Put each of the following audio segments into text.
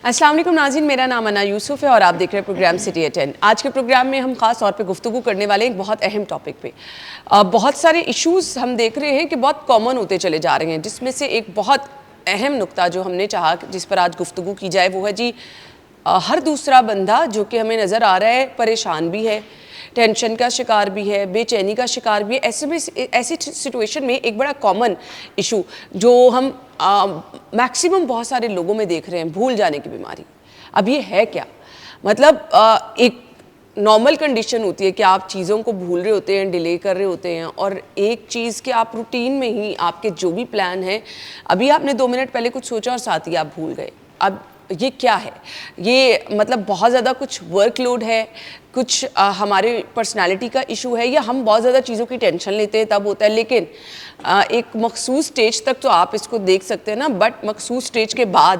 السلام علیکم ناظرین، میرا نام انا یوسف ہے اور آپ دیکھ رہے ہیں پروگرام سٹی ایٹ 10۔ آج کے پروگرام میں ہم خاص طور پہ گفتگو کرنے والے ہیں ایک بہت اہم ٹاپک پہ۔ بہت سارے ایشوز ہم دیکھ رہے ہیں کہ بہت کامن ہوتے چلے جا رہے ہیں، جس میں سے ایک بہت اہم نقطہ جو ہم نے چاہا جس پر آج گفتگو کی جائے وہ ہے جی ہر دوسرا بندہ جو کہ ہمیں نظر آ رہا ہے پریشان بھی ہے، ٹینشن کا شکار بھی ہے، بے چینی کا شکار بھی ہے۔ ایسی سچویشن میں ایک بڑا کامن ایشو جو ہم میکسیمم بہت سارے لوگوں میں دیکھ رہے ہیں، بھول جانے کی بیماری۔ اب یہ ہے کیا؟ مطلب ایک نارمل کنڈیشن ہوتی ہے کہ آپ چیزوں کو بھول رہے ہوتے ہیں، ڈیلے کر رہے ہوتے ہیں، اور ایک چیز کہ آپ روٹین میں ہی آپ کے جو بھی پلان ہیں، ابھی آپ نے 2 منٹ پہلے کچھ سوچا اور ساتھ ہی آپ بھول گئے۔ اب یہ کیا ہے؟ یہ مطلب بہت زیادہ کچھ ورک لوڈ ہے، کچھ ہمارے پرسنالٹی کا ایشو ہے، یا ہم بہت زیادہ چیزوں کی ٹینشن لیتے ہیں تب ہوتا ہے۔ لیکن ایک مخصوص سٹیج تک تو آپ اس کو دیکھ سکتے ہیں نا، بٹ مخصوص سٹیج کے بعد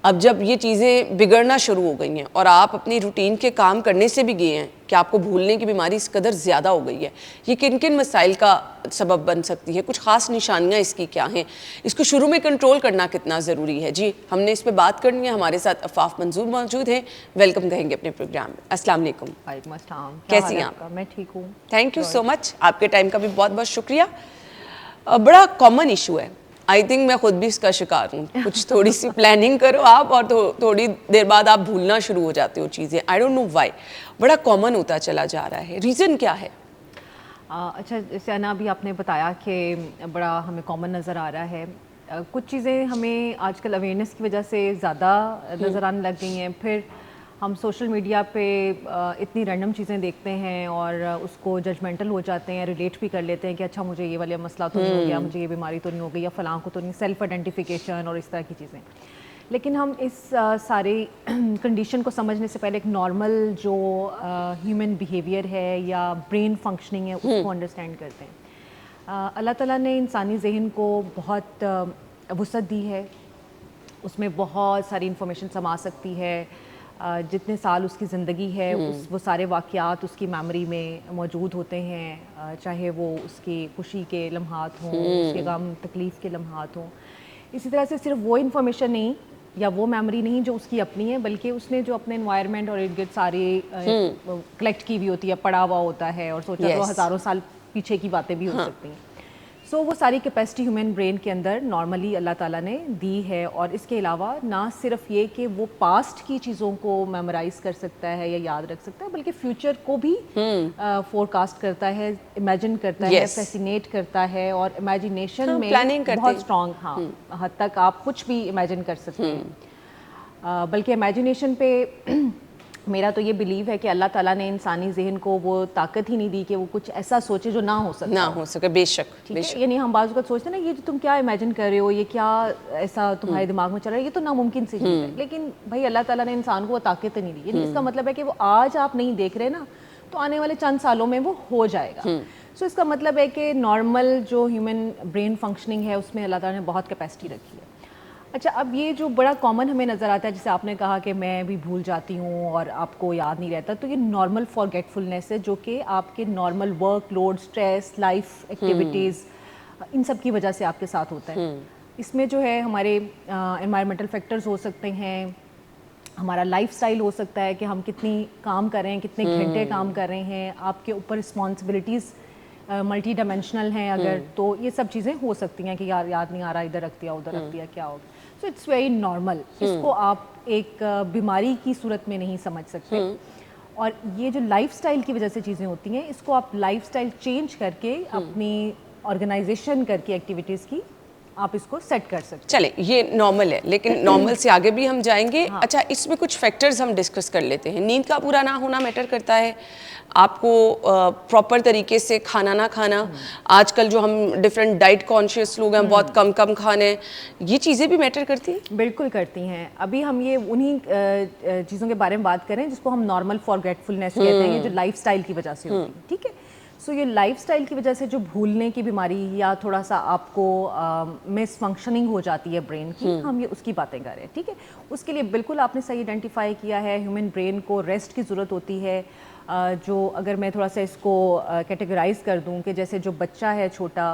اب جب یہ چیزیں بگڑنا شروع ہو گئی ہیں اور آپ اپنی روٹین کے کام کرنے سے بھی گئے ہیں کہ آپ کو بھولنے کی بیماری اس قدر زیادہ ہو گئی ہے، یہ کن کن مسائل کا سبب بن سکتی ہے؟ کچھ خاص نشانیاں اس کی کیا ہیں؟ اس کو شروع میں کنٹرول کرنا کتنا ضروری ہے؟ جی ہم نے اس پہ بات کرنی ہے۔ ہمارے ساتھ عفاف منظور موجود ہیں، ویلکم کہیں گے اپنے پروگرام میں۔ السلام علیکم۔ وعلیکم السلام، کیسی ہیں آپ؟ میں ٹھیک ہوں، تھینک یو سو مچ، آپ کے ٹائم کا بھی بہت بہت شکریہ۔ بڑا کامن ایشو ہے، آئی تھنک میں خود بھی اس کا شکار ہوں۔ کچھ تھوڑی سی پلاننگ کرو آپ اور تھوڑی دیر بعد آپ بھولنا شروع ہو جاتے ہو چیزیں، آئی ڈونٹ نو وائی، بڑا کامن ہوتا چلا جا رہا ہے، ریزن کیا ہے؟ اچھا جیسے انا بھی آپ نے بتایا کہ بڑا ہمیں کامن نظر آ رہا ہے۔ کچھ چیزیں ہمیں آج کل اویئرنیس کی وجہ سے زیادہ نظر آنے لگ گئی ہیں، پھر ہم سوشل میڈیا پہ اتنی رینڈم چیزیں دیکھتے ہیں اور اس کو ججمنٹل ہو جاتے ہیں، ریلیٹ بھی کر لیتے ہیں کہ اچھا مجھے یہ والا مسئلہ تو نہیں ہو گیا، مجھے یہ بیماری تو نہیں ہو گئی، یا فلاں کو تو نہیں، سیلف آئیڈینٹیفیکیشن اور اس طرح کی چیزیں۔ لیکن ہم اس سارے کنڈیشن کو سمجھنے سے پہلے ایک نارمل جو ہیومن بیہیویئر ہے یا برین فنکشننگ ہے اس کو انڈرسٹینڈ کرتے ہیں۔ اللہ تعالیٰ نے انسانی ذہن کو بہت وسعت دی ہے، اس میں بہت ساری انفارمیشن سما سکتی ہے، جتنے سال اس کی زندگی ہے وہ سارے واقعات اس کی میموری میں موجود ہوتے ہیں، چاہے وہ اس کی خوشی کے لمحات ہوں، اس کے غم تکلیف کے لمحات ہوں۔ اسی طرح سے صرف وہ انفارمیشن نہیں یا وہ میموری نہیں جو اس کی اپنی ہے، بلکہ اس نے جو اپنے انوائرمنٹ اور ارد گرد سارے کلیکٹ کی ہوئی ہوتی ہے، پڑا ہوا ہوتا ہے، اور سوچا تو ہزاروں سال پیچھے کی باتیں بھی ہو سکتی ہیں۔ سو وہ ساری کیپیسٹی ہیومن برین کے اندر نارملی اللہ تعالیٰ نے دی ہے، اور اس کے علاوہ نہ صرف یہ کہ وہ پاسٹ کی چیزوں کو میمورائز کر سکتا ہے یا یاد رکھ سکتا ہے، بلکہ فیوچر کو بھی فور کاسٹ کرتا ہے، امیجن کرتا ہے، فیسینیٹ کرتا ہے، اور امیجنیشن میں بہت اسٹرانگ حد تک آپ کچھ بھی امیجن کر سکتے ہیں۔ بلکہ امیجنیشن پہ میرا تو یہ بلیو ہے کہ اللہ تعالیٰ نے انسانی ذہن کو وہ طاقت ہی نہیں دی کہ وہ کچھ ایسا سوچے جو نہ ہو سکے۔ بے شک، ٹھیک ہے، یعنی ہم بعض اوقات سوچتے ہیں نا یہ جو تم کیا امیجن کر رہے ہو، یہ کیا ایسا تمہارے دماغ میں چل رہا ہے، یہ تو ناممکن سی چیز ہے۔ لیکن بھائی اللہ تعالیٰ نے انسان کو وہ طاقت نہیں دی، یعنی اس کا مطلب ہے کہ وہ آج آپ نہیں دیکھ رہے نا، تو آنے والے چند سالوں میں وہ ہو جائے گا۔ سو اس کا مطلب ہے کہ نارمل جو ہیومن برین فنکشننگ ہے اس میں اللہ تعالیٰ نے بہت کیپیسٹی رکھی ہے۔ اچھا، اب یہ جو بڑا کامن ہمیں نظر آتا ہے، جیسے آپ نے کہا کہ میں بھی بھول جاتی ہوں اور آپ کو یاد نہیں رہتا، تو یہ نارمل فارگیٹفلنیس ہے جو کہ آپ کے normal workload, stress, life activities, ان سب کی وجہ سے آپ کے ساتھ ہوتا ہے۔ اس میں جو ہے ہمارے انوائرمنٹل فیکٹرز ہو سکتے ہیں، ہمارا لائف سٹائل ہو سکتا ہے کہ ہم کتنی کام کر رہے ہیں، کتنے گھنٹے کام کر رہے ہیں، آپ کے اوپر رسپانسبلٹیز ملٹی ڈائمینشنل ہیں اگر، تو یہ سب چیزیں ہو سکتی ہیں کہ یار یاد نہیں آ رہا، ادھر رکھ دیا ادھر رکھ دیا، کیا ہوگا۔ سو اٹس ویری نارمل، اس کو آپ ایک بیماری کی صورت میں نہیں سمجھ سکتے۔ اور یہ جو لائف سٹائل کی وجہ سے چیزیں ہوتی ہیں، اس کو آپ لائف سٹائل چینج کر کے اپنی آرگنائزیشن کر کے ایکٹیویٹیز کی آپ اس کو سیٹ کر سکتے ہیں۔ چلیں، یہ نارمل ہے، لیکن نارمل سے آگے بھی ہم جائیں گے۔ اچھا، اس میں کچھ فیکٹرز ہم ڈسکس کر لیتے ہیں۔ نیند کا پورا نہ ہونا میٹر کرتا ہے، آپ کو پراپر طریقے سے کھانا نہ کھانا، آج کل جو ہم ڈفرینٹ ڈائٹ کانشیس لوگ ہیں، بہت کم کم کھانے، یہ چیزیں بھی میٹر کرتی ہیں؟ بالکل کرتی ہیں۔ ابھی ہم یہ انہی چیزوں کے بارے میں بات کریں جس کو ہم نارمل فارگیٹفلنیس کہتے ہیں، یہ جو لائف سٹائل کی وجہ سے ہوتی ہے، ٹھیک ہے۔ سو یہ لائف سٹائل کی وجہ سے جو بھولنے کی بیماری یا تھوڑا سا آپ کو مس فنکشننگ ہو جاتی ہے برین کی، ہم یہ اس کی باتیں کر رہے ہیں، ٹھیک ہے۔ اس کے لیے بالکل آپ نے صحیح آئیڈینٹیفائی کیا ہے، ہیومن برین کو ریسٹ کی ضرورت ہوتی ہے۔ جو اگر میں تھوڑا سا اس کو کیٹیگرائز کر دوں کہ جیسے جو بچہ ہے چھوٹا،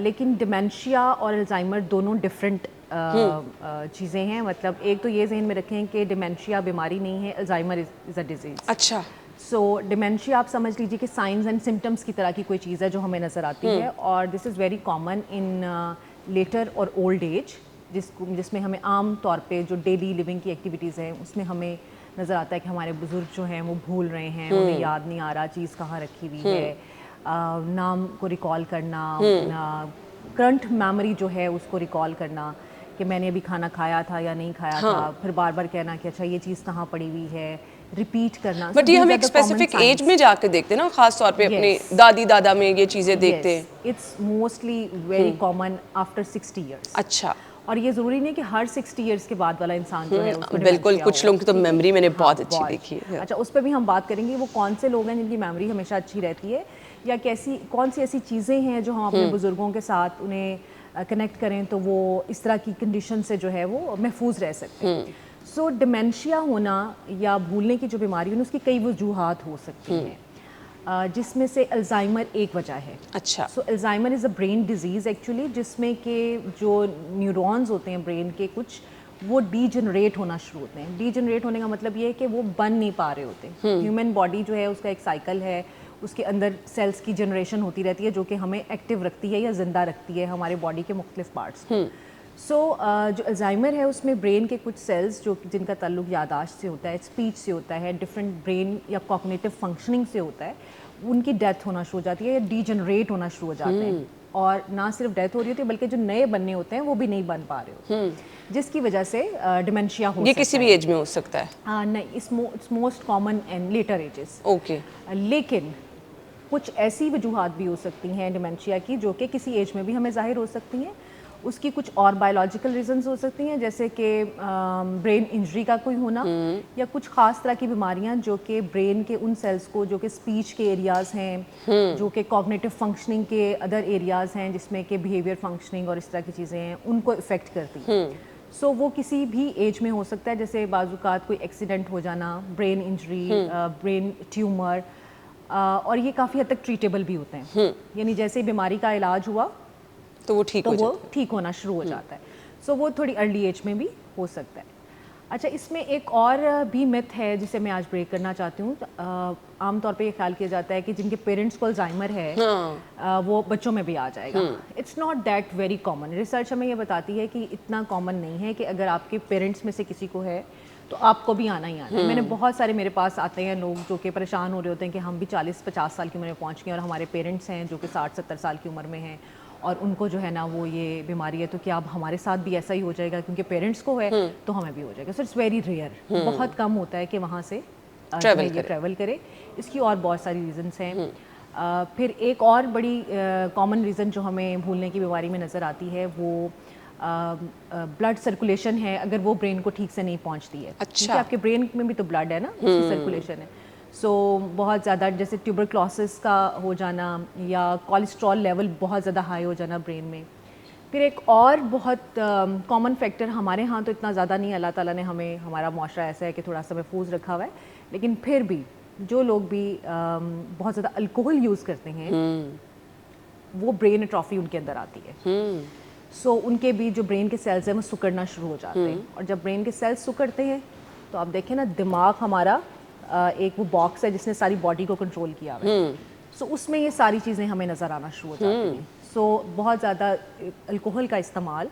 لیکن ڈیمینشیا اور الزائمر دونوں ڈفرینٹ چیزیں ہیں. مطلب ایک تو یہ ذہن میں رکھیں کہ ڈیمینشیا بیماری نہیں ہے, الزائمر از اے ڈیزیز. اچھا. سو ڈیمینشیا آپ سمجھ لیجیے کہ سائنز اینڈ سمٹمس کی طرح کی کوئی چیز ہے جو ہمیں نظر آتی ہے, اور this is very common in later اور اولڈ ایج, جس میں ہمیں عام طور پہ جو ڈیلی لیونگ کی ایکٹیویٹیز ہیں اس میں ہمیں نظر آتا ہے کہ ہمارے بزرگ جو ہیں وہ بھول رہے ہیں, انہیں یاد نہیں آ رہا چیز کہاں رکھی ہوئی ہے, نام کو ریکال کرنا, کرنٹ میموری جو ہے اس کو ریکال کرنا کہ میں نے ابھی کھانا کھایا تھا یا نہیں کھایا تھا, پھر بار بار کہنا کہ اچھا یہ چیز کہاں پڑی ہوئی ہے, ریپیٹ کرنا. بٹ یہ ہم ایک اسپیسیفک ایج میں جا کے دیکھتے ہیں نا, خاص طور پہ اپنے دادی دادا میں یہ چیزیں دیکھتے ہیں. It's mostly very common after 60 years. اچھا. اور یہ ضروری نہیں کہ ہر 60 ایئرس کے بعد والا انسان جو ہے اس کو بالکل, کچھ لوگوں کی تو میموری میں نے بہت اچھی دیکھی ہے. اچھا, اس پہ بھی ہم بات کریں گے وہ کون سے لوگ ہیں جن کی میموری ہمیشہ اچھی رہتی ہے, یا کون سی ایسی چیزیں ہیں جو ہم اپنے بزرگوں کے ساتھ انہیں کنیکٹ کریں تو وہ اس طرح کی کنڈیشن سے جو ہے وہ محفوظ رہ سکتے ہیں. سو ڈیمینشیا ہونا یا بھولنے کی جو بیماری ہے اس کی کئی وجوہات ہو سکتی ہیں, جس میں سے الزائمر ایک وجہ ہے. اچھا. So Alzheimer is a brain disease actually, جس میں کہ جو نیورونز ہوتے ہیں برین کے کچھ وہ ڈی جنریٹ ہونا شروع ہوتے ہیں. ڈی جنریٹ ہونے کا مطلب یہ ہے کہ وہ بن نہیں پا رہے ہوتے. ہیومن باڈی جو ہے اس کا ایک سائیکل ہے, اس کے اندر سیلز کی جنریشن ہوتی رہتی ہے جو کہ ہمیں ایکٹیو رکھتی ہے یا زندہ رکھتی ہے ہمارے باڈی کے مختلف پارٹس. سو جو الزائمر ہے اس میں برین کے کچھ سیلز جن کا تعلق یادداشت سے ہوتا ہے, اسپیچ سے ہوتا ہے, ڈفرینٹ برین یا کوگنیٹو فنکشننگ سے ہوتا ہے, ان کی ڈیتھ ہونا شروع ہو جاتی ہے یا ڈی جنریٹ ہونا شروع ہو جاتے ہیں. اور نہ صرف ڈیتھ ہو رہی ہوتی ہے بلکہ جو نئے بننے ہوتے ہیں وہ بھی نہیں بن پا رہے ہوتے, جس کی وجہ سے ڈیمینشیا ہو سکتا ہے. یہ کسی بھی ایج میں ہو سکتا ہے؟ نہیں, it's most common in later ages. Okay. لیکن کچھ ایسی وجوہات بھی ہو سکتی ہیں ڈیمینشیا کی جو کہ کسی ایج میں بھی ہمیں ظاہر ہو سکتی ہیں. اس کی کچھ اور بایولوجیکل ریزنز ہو سکتی ہیں, جیسے کہ برین انجری کا کوئی ہونا, یا کچھ خاص طرح کی بیماریاں جو کہ برین کے ان سیلز کو جو کہ اسپیچ کے ایریاز ہیں, جو کہ کوگنیٹو فنکشننگ کے ادر ایریاز ہیں جس میں کہ بیہیویئر فنکشننگ اور اس طرح کی چیزیں ہیں, ان کو افیکٹ کرتی ہیں. سو وہ کسی بھی ایج میں ہو سکتا ہے, جیسے بعض اوقات کوئی ایکسیڈنٹ ہو جانا, برین انجری, برین ٹیومر, اور یہ کافی حد تک ٹریٹیبل بھی ہوتے ہیں. یعنی جیسے بیماری کا علاج ہوا تو وہ ٹھیک ہونا شروع ہو جاتا ہے. سو وہ تھوڑی ارلی ایج میں بھی ہو سکتا ہے. اچھا, اس میں ایک اور بھی مت ہے جسے میں آج بریک کرنا چاہتی ہوں. عام طور پہ یہ خیال کیا جاتا ہے کہ جن کے پیرنٹس کو الزائمر ہے وہ بچوں میں بھی آ جائے گا. It's not that very common. Research ہمیں یہ بتاتی ہے کہ اتنا کامن نہیں ہے کہ اگر آپ کے پیرنٹس میں سے کسی کو ہے تو آپ کو بھی آنا ہی آنا ہے. میں نے بہت سارے میرے پاس آتے ہیں لوگ جو کہ پریشان ہو رہے ہوتے ہیں کہ ہم بھی 40-50 سال کی عمر میں پہنچ گئے اور ہمارے پیرنٹس ہیں جو کہ 60-70 سال کی عمر میں ہیں اور ان کو جو ہے نا وہ یہ بیماری ہے, تو کیا اب ہمارے ساتھ بھی ایسا ہی ہو جائے گا کیونکہ پیرنٹس کو ہے تو ہمیں بھی ہو جائے گا. سو اٹس ویری ریئر, بہت کم ہوتا ہے کہ وہاں سے ٹریول کرے. اس کی اور بہت ساری ریزنس ہیں. پھر ایک اور بڑی کامن ریزن جو ہمیں بھولنے کی بیماری میں نظر آتی ہے وہ بلڈ سرکولیشن ہے, اگر وہ برین کو ٹھیک سے نہیں پہنچتی ہے. کیونکہ آپ کے برین میں بھی تو بلڈ ہے نا, اس کی سرکولیشن ہے. سو بہت زیادہ جیسے ٹیوبرکلوسس کا ہو جانا یا کولیسٹرول لیول بہت زیادہ ہائی ہو جانا برین میں. پھر ایک اور بہت کامن فیکٹر, ہمارے ہاں تو اتنا زیادہ نہیں, اللہ تعالیٰ نے ہمیں, ہمارا معاشرہ ایسا ہے کہ تھوڑا سا محفوظ رکھا ہوا ہے, لیکن پھر بھی جو لوگ بھی بہت زیادہ الکوہل یوز کرتے ہیں وہ برین اٹرافی ان کے اندر آتی ہے. سو ان کے بھی جو برین کے سیلز ہیں وہ سکڑنا شروع ہو جاتے ہیں, اور جب برین کے سیلز سکڑتے ہیں تو آپ دیکھیں نا دماغ ہمارا ایک وہ باکس ہے جس نے ساری باڈی کو کنٹرول کیا ہوا ہے. سو اس میں یہ ساری چیزیں ہمیں نظر آنا شروع ہو جاتی ہیں. سو بہت زیادہ الکوہل کا استعمال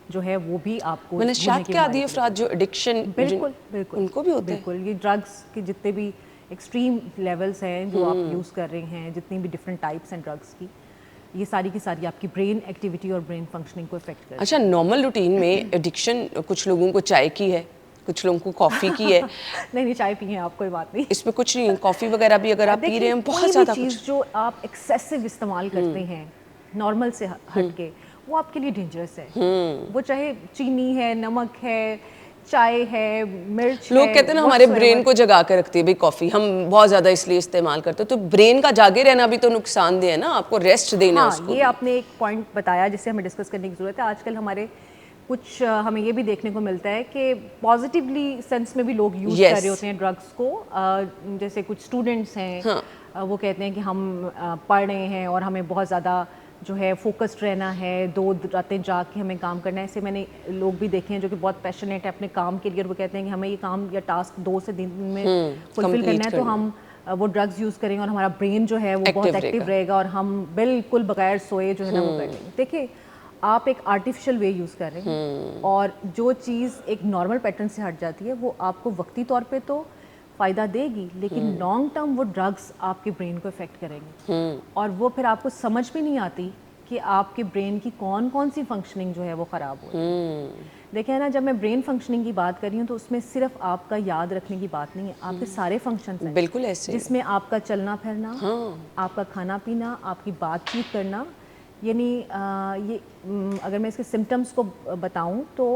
جو ہے وہ بھی آپ کو منشیات کے عادی افراد جو ایڈکشن, بالکل ان کو بھی ہوتا ہے. بالکل, یہ ڈرگس کے جتنے بھی ایکسٹریم لیولس ہیں جو آپ یوز کر رہے ہیں, جتنی بھی ڈفرینٹ ٹائپس ہیں ڈرگس کی, یہ ساری کی ساری آپ کی برین ایکٹیویٹی اور برین فنکشننگ کو افیکٹ کرتی ہے. اچھا, نارمل روٹین میں ایڈکشن کچھ لوگوں کو چائے کی ہے, کچھ لوگوں کو کافی کی ہے. نہیں چائے پی ہیں آپ, کوئی بات نہیں, اس میں کچھ نہیں. کافی وغیرہ بھی اگر آپ پی رہے ہیں بہت زیادہ چیز جو آپ ایکسیسو استعمال کرتے ہیں نارمل سے ہٹ کے, وہ آپ کے لیے ڈینجرس ہے. وہ چاہے چینی ہے, نمک ہے, چائے ہے, مرچ ہے. لوگ کہتے ہیں نا ہمارے برین کو جگا کے رکھتی ہے بھائی کافی, ہم بہت زیادہ اس لیے استعمال کرتے ہیں. تو برین کا جاگے رہنا بھی تو نقصان دہ ہے نا, آپ کو ریسٹ دینا ہے اس کو. یہ آپ نے ایک پوائنٹ بتایا جسے ہمیں ڈسکس کرنے کی ضرورت ہے. آج کل ہمارے کچھ ہمیں یہ بھی دیکھنے کو ملتا ہے کہ پازیٹیولی سینس میں بھی لوگ یوز کر رہے ہوتے ہیں ڈرگس کو. جیسے کچھ اسٹوڈنٹس ہیں وہ کہتے ہیں کہ ہم پڑھ رہے ہیں اور ہمیں بہت زیادہ جو ہے فوکسڈ رہنا ہے, 2 راتیں جاگ کے ہمیں کام کرنا ہے. ایسے میں نے لوگ بھی دیکھے ہیں جو کہ بہت پیشنیٹ ہے اپنے کام کے لیے, اور وہ کہتے ہیں کہ ہمیں یہ کام یا ٹاسک 2 سے 3 دن میں فلفل کرنا ہے, تو ہم وہ ڈرگز یوز کریں گے اور ہمارا برین جو ہے وہ بہت ایکٹیو رہے گا اور ہم بالکل بغیر سوئے جو ہے نا وہ کر لیں گے. دیکھیں آپ ایک آرٹیفیشل وے یوز کر رہے ہیں, اور جو چیز ایک نارمل پیٹرن سے ہٹ جاتی ہے وہ آپ کو وقتی طور پہ تو فائدہ دے گی, لیکن لانگ ٹرم وہ ڈرگس آپ کے برین کو افیکٹ کریں گے, اور وہ پھر آپ کو سمجھ بھی نہیں آتی کہ آپ کے برین کی کون کون سی فنکشننگ جو ہے وہ خراب ہو رہی ہے. دیکھیں نا, جب میں برین فنکشننگ کی بات کر رہی ہوں تو اس میں صرف آپ کا یاد رکھنے کی بات نہیں ہے, آپ کے سارے فنکشنز ہیں بالکل ایسے, جس میں آپ کا چلنا پھرنا, آپ کا کھانا پینا, آپ کی بات چیت کرنا. یعنی یہ اگر میں اس کے سمٹمز کو بتاؤں تو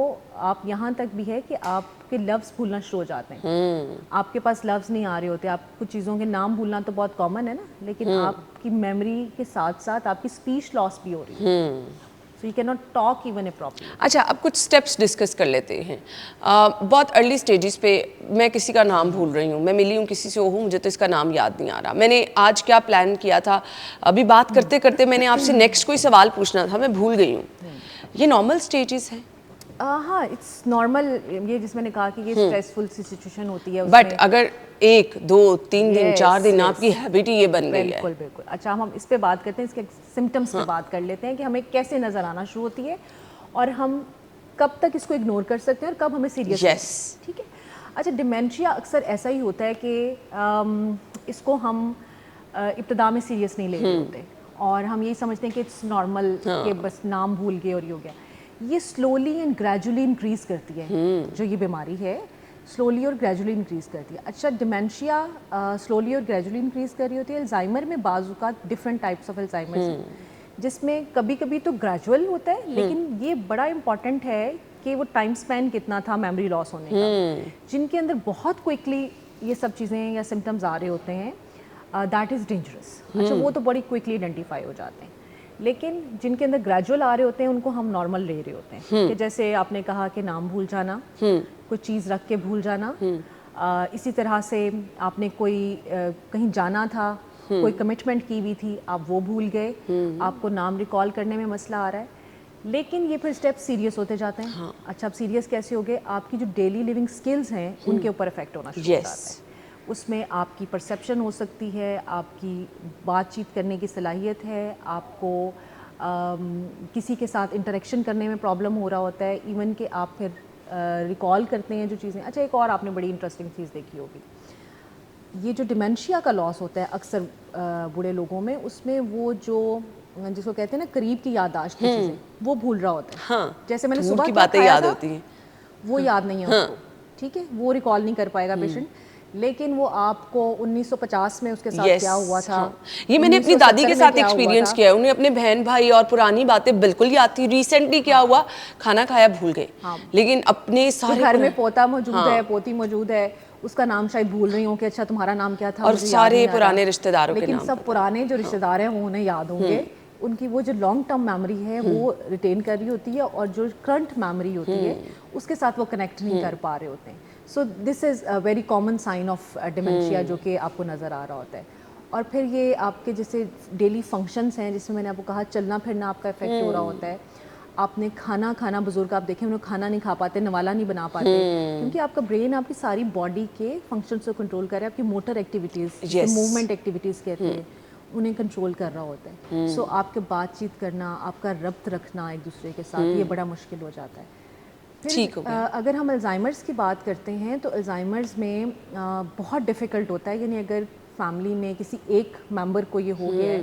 آپ یہاں تک بھی ہے کہ آپ کے لفظ بھولنا شروع ہو جاتے ہیں, آپ کے پاس لفظ نہیں آ رہے ہوتے, آپ کچھ چیزوں کے نام بھولنا تو بہت کامن ہے نا, لیکن آپ کی میموری کے ساتھ ساتھ آپ کی اسپیچ لاس بھی ہو رہی ہے. So you can not talk even a properly. اچھا, اب کچھ اسٹیپس ڈسکس کر لیتے ہیں. بہت ارلی اسٹیجز پہ میں کسی کا نام بھول رہی ہوں, میں ملی ہوں کسی سے ہوں, مجھے تو اس کا نام یاد نہیں آ رہا, میں نے آج کیا پلان کیا تھا, ابھی بات کرتے کرتے میں نے آپ سے نیکسٹ کوئی سوال پوچھنا تھا, میں بھول گئی ہوں. یہ نارمل اسٹیجز ہیں؟ ہاں اٹس نارمل, یہ جس میں نے کہا کہ یہ اسٹریسفل سی سچویشن ہوتی ہے. بٹ اگر 1 2 3 دن 4 دن آپ کی ہیبٹ ہی یہ بن گئی ہے. بالکل بالکل. اچھا, ہم اس پہ بات کرتے ہیں, اس کے سمٹمس پہ بات کر لیتے ہیں کہ ہمیں کیسے نظر آنا شروع ہوتی ہے اور ہم کب تک اس کو اگنور کر سکتے ہیں اور کب ہمیں سیریس. ٹھیک ہے. اچھا, ڈیمینشیا اکثر ایسا ہی ہوتا ہے کہ اس کو ہم ابتدا میں سیریس نہیں لے رہے ہوتے اور ہم یہی سمجھتے ہیں کہ اٹس نارمل, کہ بس نام بھول گئے اور یہ ہو گیا. یہ سلولی اینڈ گریجولی انکریز کرتی ہے, جو یہ بیماری ہے سلولی اور گریجولی انکریز کرتی ہے. اچھا, ڈیمینشیا سلولی اور گریجولی انکریز کر رہی ہوتی ہے. الزائمر میں بعض اوقات ڈفرینٹ ٹائپس آف الزائمرز ہیں, جس میں کبھی کبھی تو گریجول ہوتا ہے, لیکن یہ بڑا امپورٹنٹ ہے کہ وہ ٹائم اسپین کتنا تھا میموری لاس ہونے کا. جن کے اندر بہت کوئکلی یہ سب چیزیں یا سمٹمز آ رہے ہوتے ہیں, دیٹ از ڈینجرس. اچھا, وہ تو بڑی کوئکلی آئیڈینٹیفائی ہو جاتے ہیں, لیکن جن کے اندر گریجول آ رہے ہوتے ہیں ان کو ہم نارمل لے رہے ہوتے ہیں. کہ جیسے آپ نے کہا کہ نام بھول جانا, کوئی چیز رکھ کے بھول جانا, اسی طرح سے آپ نے کوئی کہیں جانا تھا, کوئی کمٹمنٹ کی ہوئی تھی, آپ وہ بھول گئے, آپ کو نام ریکال کرنے میں مسئلہ آ رہا ہے, لیکن یہ پھر اسٹیپ سیریس ہوتے جاتے ہیں. اچھا, اب سیریس کیسے ہو گئے, آپ کی جو ڈیلی لیونگ اسکلز ہیں ان کے اوپر افیکٹ ہونا شروع ہو جاتا ہے. اس میں آپ کی پرسیپشن ہو سکتی ہے, آپ کی بات چیت کرنے کی صلاحیت ہے, آپ کو کسی کے ساتھ انٹریکشن کرنے میں پرابلم ہو رہا ہوتا ہے, ایون کہ آپ پھر ریکال کرتے ہیں جو چیزیں. اچھا, ایک اور آپ نے بڑی انٹرسٹنگ چیز دیکھی ہوگی, یہ جو ڈیمینشیا کا لاس ہوتا ہے اکثر بوڑھے لوگوں میں, اس میں وہ جو جس کو کہتے ہیں نا قریب کی یادداشت کی چیزیں, وہ بھول رہا ہوتا ہے. جیسے میں نے صبح کی باتیں یاد ہوتی ہیں, وہ یاد نہیں ہے اس کو. ٹھیک ہے, وہ ریکال نہیں کر پائے گا پیشنٹ, لیکن وہ آپ کو 1950 میں اس کے ساتھ کیا ہوا تھا, یہ میں نے اپنی دادی کے ساتھ ایکسپیرینس کیا ہے. انہیں اپنے بہن بھائی اور پرانی باتیں بالکل یاد تھی. ریسنٹلی کیا ہوا, کھانا کھایا بھول گئے, لیکن اپنے سارے گھر میں پوتا موجود ہے, پوتی موجود ہے, اس کا نام شاید بھول رہی ہوں کہ اچھا تمہارا نام کیا تھا, اور سارے پرانے رشتہ داروں کے نام, لیکن سب پرانے جو رشتہ دار ہیں وہ انہیں یاد ہوں گے. ان کی وہ جو لانگ ٹرم میموری ہے وہ ریٹین کر رہی ہوتی ہے, اور جو کرنٹ میموری ہوتی ہے اس کے ساتھ وہ کنیکٹ نہیں کر پا رہے ہوتے ہیں. So this is a very common sign of dementia جو کہ آپ کو نظر آ رہا ہوتا ہے. اور پھر یہ آپ کے جیسے ڈیلی فنکشنز ہیں, جس میں نے آپ کو کہا چلنا پھرنا آپ کا افیکٹ ہو رہا ہوتا ہے. آپ نے کھانا بزرگ آپ دیکھیں انہوں کھانا نہیں کھا پاتے, نوالا نہیں بنا پاتے, کیونکہ آپ کا برین آپ کی ساری باڈی کے فنکشنز کو کنٹرول کر رہا ہے. آپ کی موٹر ایکٹیویٹیز, جسے موومنٹ ایکٹیویٹیز کہتے ہیں, انہیں کنٹرول کر رہا ہوتا ہے. سو آپ کے بات چیت کرنا, آپ کا ربط رکھنا ایک دوسرے کے ساتھ, یہ بڑا مشکل ہو جاتا ہے. پھر اگر ہم الزائمرز کی بات کرتے ہیں تو الزائمرز میں بہت ڈیفیکلٹ ہوتا ہے. یعنی اگر فیملی میں کسی ایک ممبر کو یہ ہو گیا ہے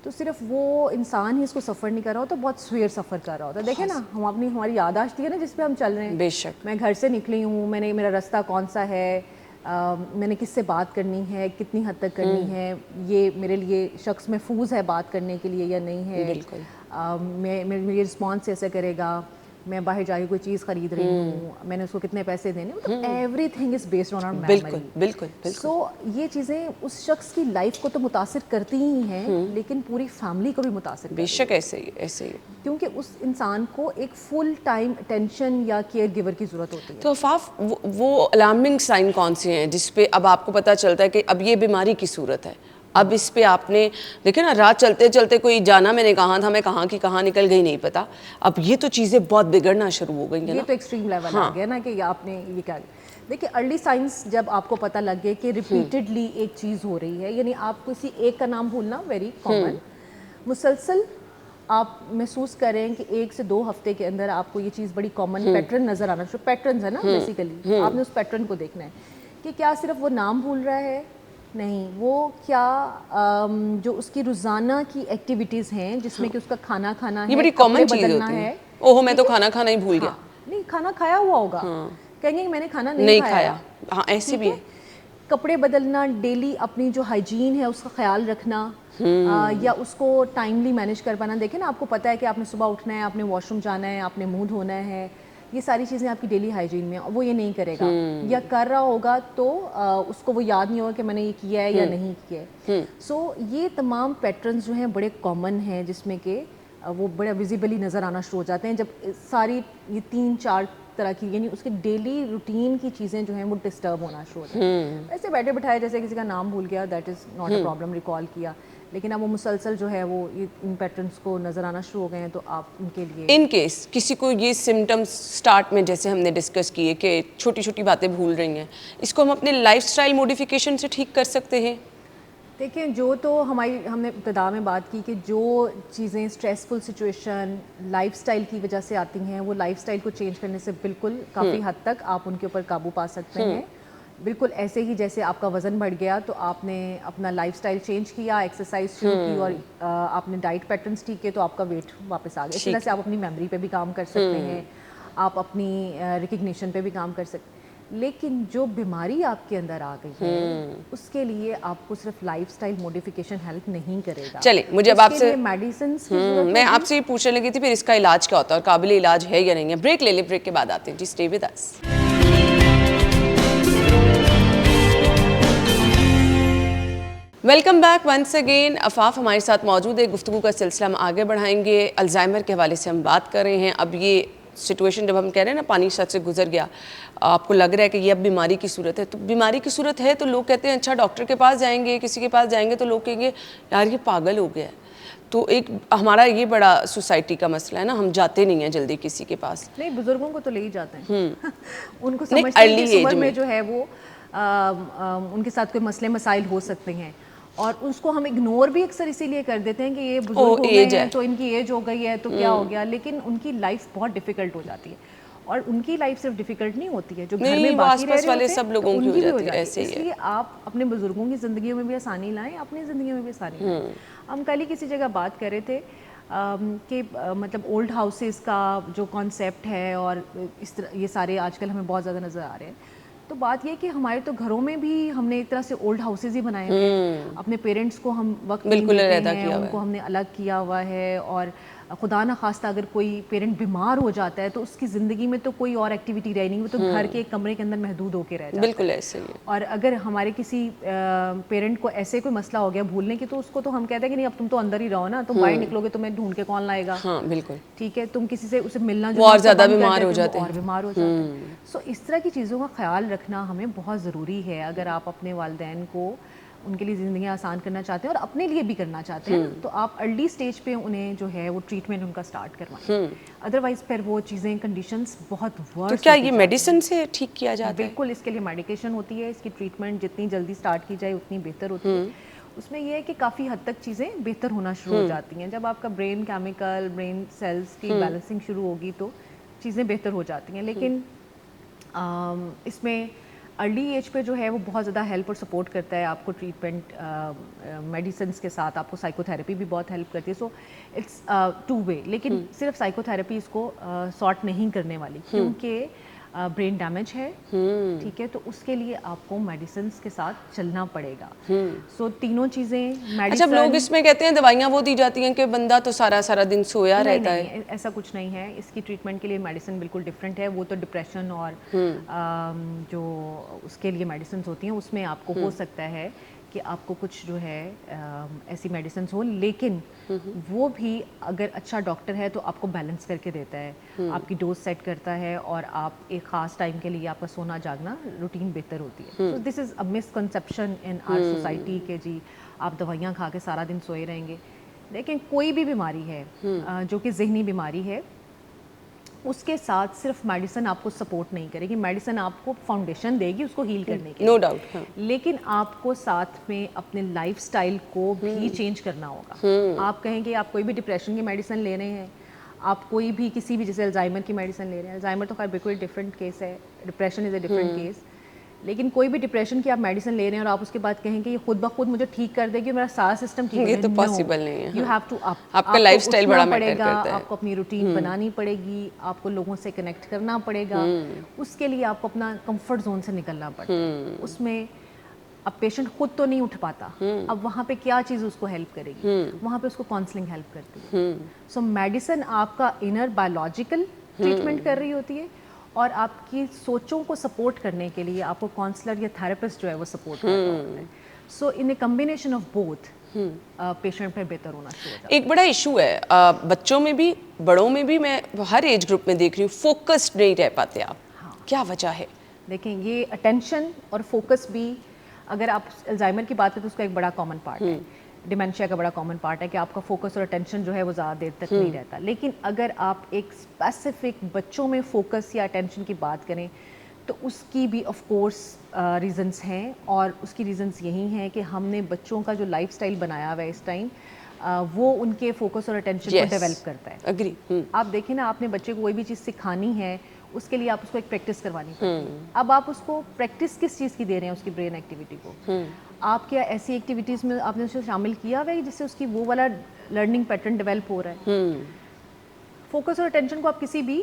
تو صرف وہ انسان ہی اس کو سفر نہیں کر رہا ہوتا, بہت سویر سفر کر رہا ہوتا ہے. دیکھیں نا, ہم ہماری یادداشت ہے نا جس پہ ہم چل رہے ہیں. بے شک, میں گھر سے نکلی ہوں, میرا راستہ کون سا ہے, میں نے کس سے بات کرنی ہے, کتنی حد تک کرنی ہے, یہ میرے لیے شخص محفوظ ہے بات کرنے کے لیے یا نہیں ہے, میری رسپانس ایسے کرے گا, میں باہر جا کے کوئی چیز خرید رہی ہوں, میں نے اس کو کتنے پیسے دینے, مطلب everything is based on our memory. بالکل. سو یہ چیزیں اس شخص کی لائف کو تو متاثر کرتی ہی ہیں, لیکن پوری فیملی کو بھی متاثر کرتی ہیں. بے شک ایسے ہی, کیونکہ اس انسان کو ایک فل ٹائم اٹینشن یا کیئر گیور کی ضرورت ہوتی ہے. تو عفاف, وہ الارمنگ سائن کون سے ہیں جس پہ اب آپ کو پتہ چلتا ہے کہ اب یہ بیماری کی صورت ہے, اب اس پہ آپ نے دیکھیں نا رات چلتے چلتے کوئی جانا میں نے کہاں تھا میں کہاں کی کہاں نکل گئی نہیں پتا. اب یہ تو چیزیں بہت بگڑنا شروع ہو گئی ہیں یہ نا. تو ایکسٹریم لیول آ گیا نا کہ آپ نے یہ کیا. دیکھیے ارلی سائنس جب آپ کو پتہ لگ گیا کہ ریپیٹڈلی ایک چیز ہو رہی ہے, یعنی آپ کسی ایک کا نام بھولنا ویری کامن, مسلسل آپ محسوس کریں کہ 1 سے 2 ہفتے کے اندر آپ کو یہ چیز بڑی کامن پیٹرن نظر آنا شروع. پیٹرنز ہے نا بیسیکلی, آپ نے اس پیٹرن کو دیکھنا ہے کہ کیا صرف وہ نام بھول رہا ہے, نہیں وہ کیا جو اس کی روزانہ کی ایکٹیویٹیز ہیں جس میں کہ اس کا کھانا کھانا ہے, یہ بڑی کپڑے کامن چیز بدلنا ہوتی ہے. ہے. اوہو میں تو کھانا کھانا ہی بھول گیا. نہیں کھانا کھایا ہوا ہوگا, کہیں گے کہ میں نے کھانا نہیں کھایا. ہاں ایسے بھی ہے. کپڑے بدلنا, ڈیلی اپنی جو ہائیجین ہے اس کا خیال رکھنا, یا اس کو ٹائملی مینیج کر پانا. دیکھیں نا آپ کو پتہ ہے کہ آپ نے صبح اٹھنا ہے, آپ نے واش روم جانا ہے, آپ نے منہ دھونا ہے, یہ ساری چیزیں آپ کی ڈیلی ہائیجین میں, وہ یہ نہیں کرے گا یا کر رہا ہوگا تو اس کو وہ یاد نہیں ہوگا کہ میں نے یہ کیا ہے یا نہیں کیا ہے. سو یہ تمام پیٹرنز جو ہیں بڑے کامن ہیں جس میں کہ وہ بڑے ویزیبلی نظر آنا شروع ہو جاتے ہیں جب ساری یہ 3-4 طرح کی, یعنی اس کے ڈیلی روٹین کی چیزیں جو ہیں وہ ڈسٹرب ہونا شروع ہو جاتی ہیں. ایسے بیٹھے بٹھائے جیسے کسی کا نام بھول گیا, that is not a problem, recall کیا, لیکن اب وہ مسلسل جو ہے وہ ان پیٹرنس کو نظر آنا شروع ہو گئے ہیں تو آپ ان کے لیے ان کیس کسی کو یہ سمٹمز سٹارٹ میں جیسے ہم نے ڈسکس کیے کہ چھوٹی چھوٹی باتیں بھول رہی ہیں, اس کو ہم اپنے لائف سٹائل موڈیفیکیشن سے ٹھیک کر سکتے ہیں. دیکھیں جو تو ہم نے ابتدا میں بات کی کہ جو چیزیں اسٹریسفل سچویشن لائف سٹائل کی وجہ سے آتی ہیں وہ لائف سٹائل کو چینج کرنے سے بالکل کافی حد تک آپ ان کے اوپر قابو پا سکتے ہیں. بالکل ایسے ہی جیسے آپ کا وزن بڑھ گیا تو آپ نے اپنا لائف سٹائل چینج کیا, ایکسرسائز شروع کی اور آپ نے ڈائٹ پیٹرنس ٹھیک ہے تو آپ کا ویٹ واپس آ گیا. اس طرح سے آپ اپنی میموری پہ بھی کام کر سکتے ہیں, آپ اپنی ریکگنیشن پہ بھی کام کر سکتے ہیں. لیکن جو بیماری آپ کے اندر آ گئی ہے اس کے لیے آپ کو صرف لائف سٹائل موڈیفیکیشن ہیلپ نہیں کرے گا. چلیں مجھے اب آپ سے میڈیسنس میں آپ سے یہ پوچھنے لگی تھی پھر اس کا علاج کیا ہوتا ہے اور قابل علاج ہے یا نہیں ہے. بریک لے لیں, بریک کے بعد آتے ہیں. جی stay with us. Welcome back once again. Afaf ہمارے ساتھ موجود ہے. گفتگو کا سلسلہ ہم آگے بڑھائیں گے. الزائمر کے حوالے سے ہم بات کر رہے ہیں. اب یہ سچویشن جب ہم کہہ رہے ہیں نا پانی سر سے گزر گیا, آپ کو لگ رہا ہے کہ یہ اب بیماری کی صورت ہے, تو بیماری کی صورت ہے تو لوگ کہتے ہیں اچھا ڈاکٹر کے پاس جائیں گے, کسی کے پاس جائیں گے تو لوگ کہیں گے یار یہ پاگل ہو گیا ہے. تو ایک ہمارا یہ بڑا سوسائٹی کا مسئلہ ہے نا, ہم جاتے نہیں ہیں جلدی کسی کے پاس. نہیں بزرگوں کو تو لے ہی جاتے ہیں, ان کو سمجھتے ہیں کہ اس عمر میں جو ہے وہ ان کے ساتھ کوئی مسئلے مسائل ہو سکتے ہیں اور اس کو ہم اگنور بھی اکثر اسی لیے کر دیتے ہیں کہ یہ بزرگ ہو گئے ہیں تو ان کی ایج ہو گئی ہے تو کیا ہو گیا. لیکن ان کی لائف بہت ڈیفیکلٹ ہو جاتی ہے, اور ان کی لائف صرف ڈیفیکلٹ نہیں ہوتی ہے, جو گھر میں باقی رہ رہے ہوتے ہیں تو ان کی بھی ہو جاتی ہے. اس لیے آپ اپنے بزرگوں کی زندگیوں میں بھی آسانی لائیں, اپنی زندگیوں میں بھی آسانی لائیں. ہم کل ہی کسی جگہ بات کر رہے تھے کہ مطلب اولڈ ہاؤسز کا جو کانسیپٹ ہے اور اس طرح یہ سارے آج کل ہمیں بہت زیادہ نظر آ رہے ہیں. تو بات یہ کہ ہمارے تو گھروں میں بھی ہم نے ایک طرح سے اولڈ ہاؤسز ہی بنائے ہوئے ہیں. اپنے پیرنٹس کو ہم وقت نہیں دیتے ہیں, ان کو ہم نے الگ کیا ہوا ہے, اور خدا نخواستہ اگر کوئی پیرنٹ بیمار ہو جاتا ہے تو اس کی زندگی میں تو کوئی اور ایکٹیویٹی رہی نہیں, وہ تو گھر کے ایک کمرے کے اندر محدود ہو کے رہ جاتا ہے. بالکل ایسے ہی. اور اگر ہمارے کسی پیرنٹ کو ایسے کوئی مسئلہ ہو گیا بھولنے کی تو اس کو تو ہم کہتے ہیں کہ نہیں اب تم تو اندر ہی رہو نا, تم باہر نکلو گے تو میں ڈھونڈ کے کون لائے گا. ہاں بالکل ٹھیک ہے, تم کسی سے اسے ملنا جو اور زیادہ بیمار ہو جاتے ہیں, اور بیمار ہو جاتے ہیں. سو اس طرح کی چیزوں کا خیال رکھنا ہمیں بہت ضروری ہے اگر آپ اپنے والدین کو ان کے لیے زندگیاں آسان کرنا چاہتے ہیں اور اپنے لیے بھی کرنا چاہتے ہیں تو آپ ارلی اسٹیج پہ انہیں جو ہے وہ ٹریٹمنٹ ان کا اسٹارٹ کروائیں. ادروائز پھر وہ چیزیں کنڈیشنز بہت ورس. تو کیا یہ میڈیسن سے ٹھیک کیا جاتا ہے؟ بالکل, اس کے لیے میڈیکیشن ہوتی ہے. اس کی ٹریٹمنٹ جتنی جلدی اسٹارٹ کی جائے اتنی بہتر ہوتی ہے. اس میں یہ ہے کہ کافی حد تک چیزیں بہتر ہونا شروع ہو جاتی ہیں. جب آپ کا برین کیمیکل, برین سیلز کی بیلنسنگ شروع ہوگی تو چیزیں بہتر ہو جاتی ہیں. لیکن اس میں ارلی ایج پہ جو ہے وہ بہت زیادہ ہیلپ اور سپورٹ کرتا ہے آپ کو ٹریٹمنٹ میڈیسنس کے ساتھ. آپ کو سائیکو تھراپی بھی بہت ہیلپ کرتی ہے. سو اٹس 2 وے. لیکن صرف سائیکو تھراپی اس کو سارٹ نہیں کرنے والی, کیونکہ برین ڈیمیج ہے, ٹھیک ہے, تو اس کے لیے آپ کو میڈیسنس کے ساتھ چلنا پڑے گا. سو تینوں چیزیں اچھا لوگ اس میں کہتے ہیں دوائیاں وہ دی جاتی ہیں کہ بندہ تو سارا دن سویا رہتا ہے. نہیں, ایسا کچھ نہیں ہے. اس کی ٹریٹمنٹ کے لیے میڈیسن بالکل ڈفرینٹ ہے. وہ تو ڈپریشن اور جو اس کے لیے میڈیسنس ہوتی ہیں اس میں آپ کو ہو سکتا ہے کہ آپ کو کچھ جو ہے ایسی میڈیسنز ہوں، لیکن وہ بھی اگر اچھا ڈاکٹر ہے تو آپ کو بیلنس کر کے دیتا ہے، آپ کی ڈوز سیٹ کرتا ہے، اور آپ ایک خاص ٹائم کے لیے آپ کا سونا جاگنا روٹین بہتر ہوتی ہے. سو this is a misconception in our society کہ جی آپ دوائیاں کھا کے سارا دن سوئے رہیں گے. لیکن کوئی بھی بیماری ہے جو کہ ذہنی بیماری ہے، اس کے ساتھ صرف میڈیسن آپ کو سپورٹ نہیں کرے گی. میڈیسن آپ کو فاؤنڈیشن دے گی اس کو ہیل کرنے کے نو لیے، ڈاؤٹ. لیکن آپ کو ساتھ میں اپنے لائف سٹائل کو بھی چینج کرنا ہوگا. آپ کہیں کہ آپ کوئی بھی ڈپریشن کی میڈیسن لے رہے ہیں، آپ کوئی بھی کسی بھی جیسے الزائمر کی میڈیسن لے رہے ہیں، الزائمر تو خیر بالکل ڈفرینٹ کیس ہے، depression is a different case, لیکن کوئی بھی ڈپریشن کی آپ میڈیسن لے رہے ہیں اور آپ اس کے بعد کہیں کہ یہ خود بخود مجھے ٹھیک کر دے گی، میرا سارا سسٹم ٹھیک ہو جائے، یہ تو پاسبل نہیں ہے. یو ہیو ٹو آپ کا لائف سٹائل بڑا میٹر پڑے گا، کرتا ہے. آپ کو اپنی روٹین بنانی پڑے گی، آپ کو لوگوں سے کنیکٹ کرنا پڑے گا، اس کے لیے آپ کو اپنا کمفرٹ زون سے نکلنا پڑتا ہے. اس میں اب پیشنٹ خود تو نہیں اٹھ پاتا، اب وہاں پہ کیا چیز اس کو ہیلپ کرے گی، وہاں پہ اس کو کاؤنسلنگ ہیلپ کرتی ہے. سو میڈیسن آپ کا انر بایولوجیکل ٹریٹمنٹ کر رہی ہوتی ہے، اور آپ کی سوچوں کو سپورٹ کرنے کے لیے آپ کو کاؤنسلر یا تھراپسٹ جو ہے وہ سپورٹ کر رہا ہوتا ہے. So in a combination of both patient پہ بہتر ہونا شروع ہو جاتا ہے. ایک بڑا ایشو ہے بچوں میں بھی بڑوں میں بھی، میں ہر ایج گروپ میں دیکھ رہی ہوں، فوکسڈ نہیں رہ پاتے آپ. کیا وجہ ہے؟ دیکھیں یہ اٹینشن اور فوکس بھی، اگر آپ الزائمر کی بات کریں تو اس کا ایک بڑا کامن پارٹ ہے، ڈیمینشیا کا بڑا کامن پارٹ ہے کہ آپ کا فوکس اور اٹینشن جو ہے وہ زیادہ دیر تک نہیں رہتا. لیکن اگر آپ ایک اسپیسیفک بچوں میں فوکس یا اٹینشن کی بات کریں تو اس کی بھی آف کورس ریزنس ہیں، اور اس کی ریزنس یہی ہیں کہ ہم نے بچوں کا جو لائف سٹائل بنایا ہوا ہے اس ٹائم، وہ ان کے فوکس اور اٹینشن کو ڈیولپ کرتا ہے. اگری. آپ دیکھیں نا، آپ نے بچے کو کوئی بھی چیز سکھانی ہے، اس کے لیے آپ اس کو ایک پریکٹس کروانی پڑتی ہے. اب آپ اس کو پریکٹس کس چیز کی دے رہے ہیں؟ اس کی برین ایکٹیویٹی کو. آپ کیا ایسی ایکٹیویٹیز میں آپ نے اسے شامل کیا ہوا ہے جس سے اس کی وہ والا لرننگ پیٹرن ڈیولپ ہو رہا ہے؟ فوکس اور اٹینشن کو آپ کسی بھی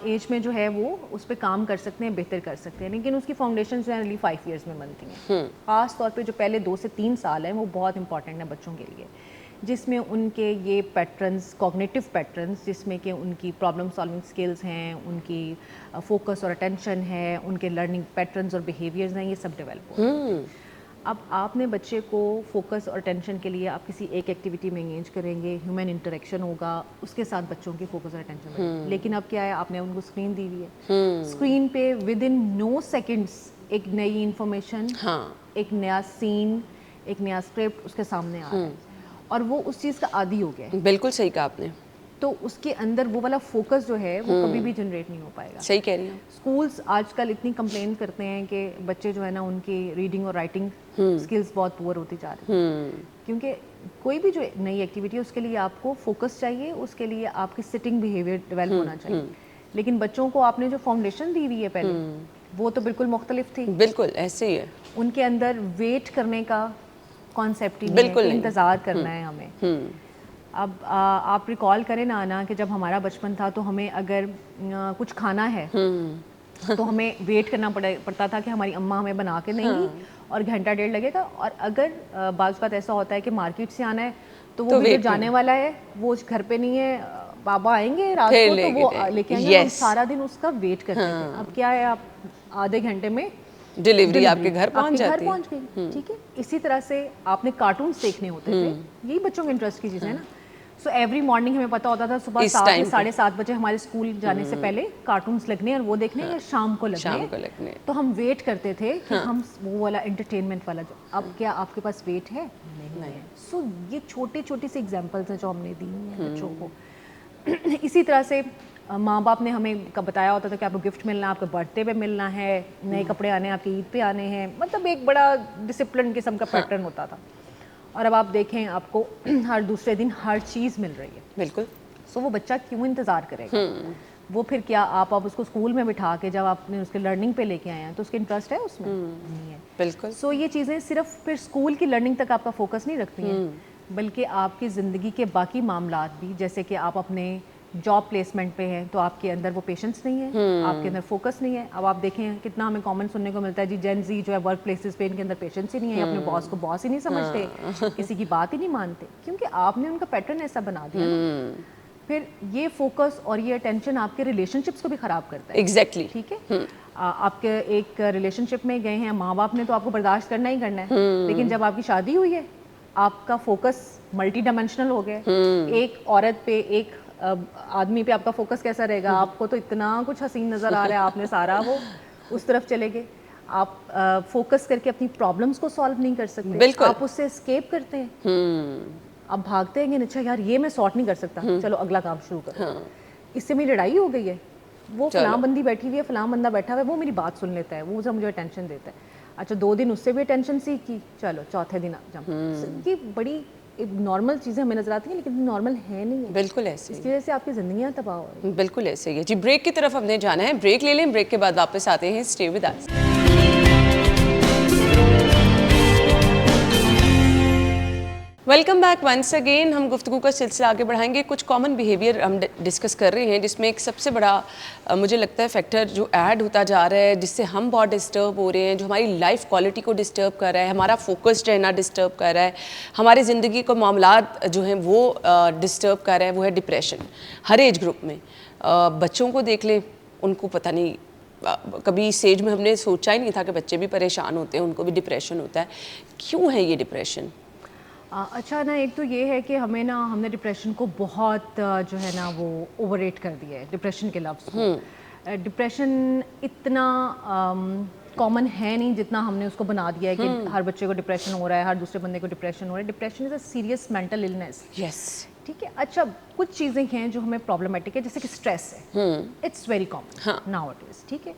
ایج میں جو ہے وہ اس پہ کام کر سکتے ہیں، بہتر کر سکتے ہیں، لیکن اس کی فاؤنڈیشن جو ہے ارلی 5 ایئرس میں بنتی ہیں. خاص طور پہ جو پہلے 2 سے 3 سال ہیں وہ بہت امپورٹنٹ ہیں بچوں کے لیے، جس میں ان کے یہ پیٹرنز، کوگنیٹو پیٹرنز، جس میں کہ ان کی پرابلم سالونگ سکلز ہیں، ان کی فوکس اور اٹینشن ہے، ان کے لرننگ پیٹرنز اور بیہیویئرز ہیں، یہ سب ڈیولپ ہو رہے ہیں. اب آپ نے بچے کو فوکس اور اٹینشن کے لیے آپ کسی ایک ایکٹیویٹی میں انگیج کریں گے، ہیومن انٹریکشن ہوگا، اس کے ساتھ بچوں کی فوکس اور اٹینشن بڑھے گی. لیکن اب کیا ہے، آپ نے ان کو اسکرین دی ہوئی ہے، اسکرین پہ ود ان نو سیکنڈس ایک نئی انفارمیشن، ایک نیا سین، ایک نیا اسکرپٹ اس کے سامنے آ رہا ہے، اور وہ اس چیز کا عادی ہو گیا ہے. بالکل صحیح کہا آپ نے. تو اس کے اندر وہ والا فوکس جو ہے وہ کبھی بھی جنریٹ نہیں ہو پائے گا. صحیح کہہ رہی ہیں. اسکولس آج کل اتنی کمپلین کرتے ہیں کہ بچے جو ہے نا ان کی ریڈنگ اور رائٹنگ اسکلس بہت پور ہوتی جا رہی ہیں، کیونکہ کوئی بھی جو نئی ایکٹیویٹی ہے اس کے لیے آپ کو فوکس چاہیے، اس کے لیے آپ کی سٹنگ بیہیویئر ڈیولپ ہونا چاہیے. لیکن بچوں کو آپ نے جو فاؤنڈیشن دی ہوئی ہے پہلے، وہ تو بالکل مختلف تھی. بالکل ایسے ہی ہے. ان کے اندر ویٹ کرنے کا کانسیپٹ ہی نہیں ہے کہ انتظار کرنا ہے ہمیں. اب آپ ریکال کریں نا کہ جب ہمارا بچپن تھا تو ہمیں اگر کچھ کھانا ہے تو ہمیں ویٹ کرنا پڑتا تھا کہ ہماری اماں ہمیں بنا کے دیں گی اور گھنٹہ ڈیڑھ لگے گا. اور اگر بعض اوقات ایسا ہوتا ہے کہ مارکیٹ سے آنا ہے تو وہ بھی جو جانے والا ہے وہ گھر پہ نہیں ہے، بابا آئیں گے رات کو تو وہ لے کے آئیں گے. ہم سارا دن اس کا ویٹ کرتے تھے. اب کیا ہے، آپ آدھے گھنٹے میں ڈیلیوری آپ کے گھر پہنچ جاتی ہے. پہنچ گئی. ٹھیک ہے. اسی طرح سے آپ نے کارٹونس دیکھنے ہوتے تھے، یہی بچوں کے انٹرسٹ کی چیز ہے نا. سو ایوری مارننگ ہمیں پتہ ہوتا تھا صبح 7 سے 7:30 بجے ہمارے اسکول جانے سے پہلے کارٹونس لگنے اور وہ دیکھنے یا شام کو لگنے. تو ہم ویٹ کرتے تھے کہ ہم وہ والا انٹرٹینمنٹ والا جو. اب کیا آپ کے پاس ویٹ ہے؟ نہیں ہے. سو یہ چھوٹی چھوٹی سی ایگزامپلس ہیں جو ہم نے دی ہیں بچوں کو. اسی طرح سے ماں باپ نے ہمیں بتایا ہوتا تھا کہ آپ کو گفٹ ملنا ہے، آپ کو برتھ ڈے پہ ملنا ہے، نئے کپڑے آنے ہیں، آپ کی عید پہ آنے ہیں. مطلب ایک بڑا ڈسپلن قسم کا پیٹرن ہوتا تھا. اور اب آپ دیکھیں آپ کو ہر دوسرے دن ہر چیز مل رہی ہے. بالکل. سو وہ بچہ کیوں انتظار کرے گا؟ وہ پھر کیا آپ اس کو اسکول میں بٹھا کے جب آپ نے اس کے لرننگ پہ لے کے آئے ہیں تو اس کے انٹرسٹ ہے اس میں؟ نہیں ہے. بالکل. سو یہ چیزیں صرف پھر اسکول کی لرننگ تک آپ کا فوکس نہیں رکھتی ہیں، بلکہ آپ کی زندگی کے باقی معاملات بھی، جیسے کہ آپ اپنے جاب پلیسمنٹ پہ ہیں تو آپ کے اندر وہ پیشنس نہیں ہے، آپ کے اندر فوکس نہیں ہے. اب آپ دیکھیں کتنا ہمیں کامن سننے کو ملتا ہے، جی جین زی جو ہے ورک پلیسز پہ ان کے اندر پیشنس ہی نہیں ہے، اپنے باس کو باس ہی نہیں سمجھتے، کسی کی بات ہی نہیں مانتے، کیونکہ آپ نے ان کا پیٹرن ایسا بنا دیا. پھر یہ فوکس اور یہ اٹینشن آپ کے ریلیشن شپس کو بھی خراب کرتا ہے. ایگزیکٹلی. ٹھیک ہے. آپ کے ایک ریلیشن شپ میں گئے ہیں, ماں باپ نے تو آپ کو برداشت کرنا ہی کرنا ہے, لیکن جب آپ کی شادی ہوئی ہے آپ کا فوکس ملٹی ڈائمینشنل ہو گیا. ایک عورت پہ, ایک آدمی پہ آپ کا فوکس کیسا رہے گا؟ آپ کو تو اتنا کچھ حسین نظر آ رہا ہے, آپ نے سارا وہ اس طرف چلے گئے. آپ فوکس کر کے اپنی پرابلمس کو سالو نہیں کر سکتے, آپ اس سے اسکیپ کرتے ہیں, آپ بھاگتے ہیں کہ اچھا یار یہ میں سارٹ نہیں کر سکتا, چلو اگلا کام شروع کرو. اس سے میری لڑائی ہو گئی ہے, وہ فلاں بندی بیٹھی ہوئی ہے, فلاں بندہ بیٹھا ہوا ہے, وہ میری بات سن لیتا ہے, وہ مجھے اٹینشن دیتا ہے. اچھا 2 دن اس سے بھی اٹینشن سیکھی, چلو چوتھے دن جب یہ بڑی نارمل چیزیں ہمیں نظر آتی ہیں لیکن نارمل ہے نہیں ہے. بالکل ایسے اس کی وجہ سے آپ کی زندگیاں تباہ ہو رہی ہیں. بالکل ایسے ہی ہے جی. بریک کی طرف ہم نے جانا ہے, بریک لے لیں, بریک کے بعد واپس آتے ہیں. Stay with us. Welcome back once again. ہم گفتگو کا سلسلہ آگے بڑھائیں گے. کچھ کامن بیہیویئر ہم ڈسکس کر رہے ہیں, جس میں ایک سب سے بڑا مجھے لگتا ہے فیکٹر جو ایڈ ہوتا جا رہا ہے, جس سے ہم بہت ڈسٹرب ہو رہے ہیں, جو ہماری لائف کوالٹی کو ڈسٹرب کر رہا ہے, ہمارا فوکسڈ رہنا ڈسٹرب کر رہا ہے, ہماری زندگی کو معاملات جو ہیں وہ ڈسٹرب کر رہا ہے, وہ ہے ڈپریشن. ہر ایج گروپ میں بچوں کو دیکھ لیں, ان کو پتہ نہیں, کبھی اس ایج میں ہم نے سوچا ہی نہیں تھا کہ بچے بھی پریشان ہوتے ہیں, ان کو بھی ڈپریشن ہوتا ہے. کیوں ہے یہ ڈپریشن؟ اچھا نا, ایک تو یہ ہے کہ ہم نے ڈپریشن کو بہت جو ہے نا وہ اوور ریٹ کر دیا ہے, ڈپریشن کے لفظ کو. ڈپریشن اتنا کامن ہے نہیں جتنا ہم نے اس کو بنا دیا ہے کہ ہر بچے کو ڈپریشن ہو رہا ہے, ہر دوسرے بندے کو ڈپریشن ہو رہا ہے. Depression is a serious mental illness. Yes. ٹھیک ہے. اچھا کچھ چیزیں ہیں جو ہمیں پرابلمٹک ہے, جیسے کہ اسٹریس ہے, it's very common now it is. ٹھیک ہے.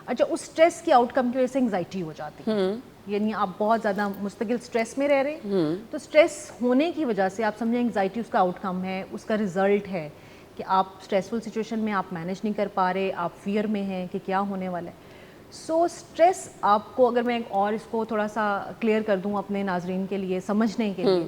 اچھا اس اسٹریس کی آؤٹ کم کی وجہ سے انگزائٹی ہو جاتی ہے, یعنی آپ بہت زیادہ مستقل اسٹریس میں رہ رہے ہیں, تو اسٹریس ہونے کی وجہ سے آپ سمجھیں انگزائٹی اس کا آؤٹ کم ہے, اس کا رزلٹ ہے کہ آپ اسٹریسفل سچویشن میں آپ مینیج نہیں کر پا رہے, آپ فیئر میں ہیں کہ کیا ہونے والا ہے. سو اسٹریس آپ کو, اگر میں اور اس کو تھوڑا سا کلیئر کر دوں اپنے ناظرین کے لیے سمجھنے کے لیے,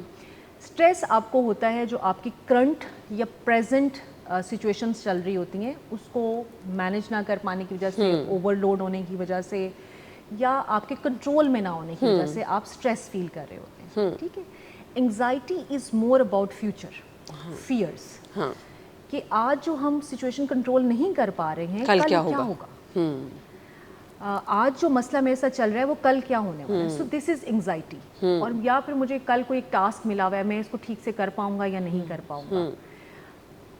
اسٹریس آپ کو ہوتا ہے جو آپ کی کرنٹ یا پریزنٹ سچویشنز چل رہی ہوتی ہیں, اس کو مینیج نہ کر پانے کی وجہ سے, اوور لوڈ ہونے کی وجہ سے, یا آپ کے کنٹرول میں نہ ہونے کی وجہ سے آپ اسٹریس فیل کر رہے ہوتے ہیں. ٹھیک ہے. Anxiety is more about future, fears, کہ آج جو ہم سچویشن کنٹرول نہیں کر پا رہے ہیں, کل کیا ہوگا, آج جو مسئلہ میرے ساتھ چل رہا ہے وہ کل کیا ہونے والا ہے. سو دس از انگزائٹی. اور یا پھر مجھے کل کوئی ایک ٹاسک ملا ہوا ہے, میں اس کو ٹھیک سے کر پاؤں گا یا نہیں کر پاؤں گا.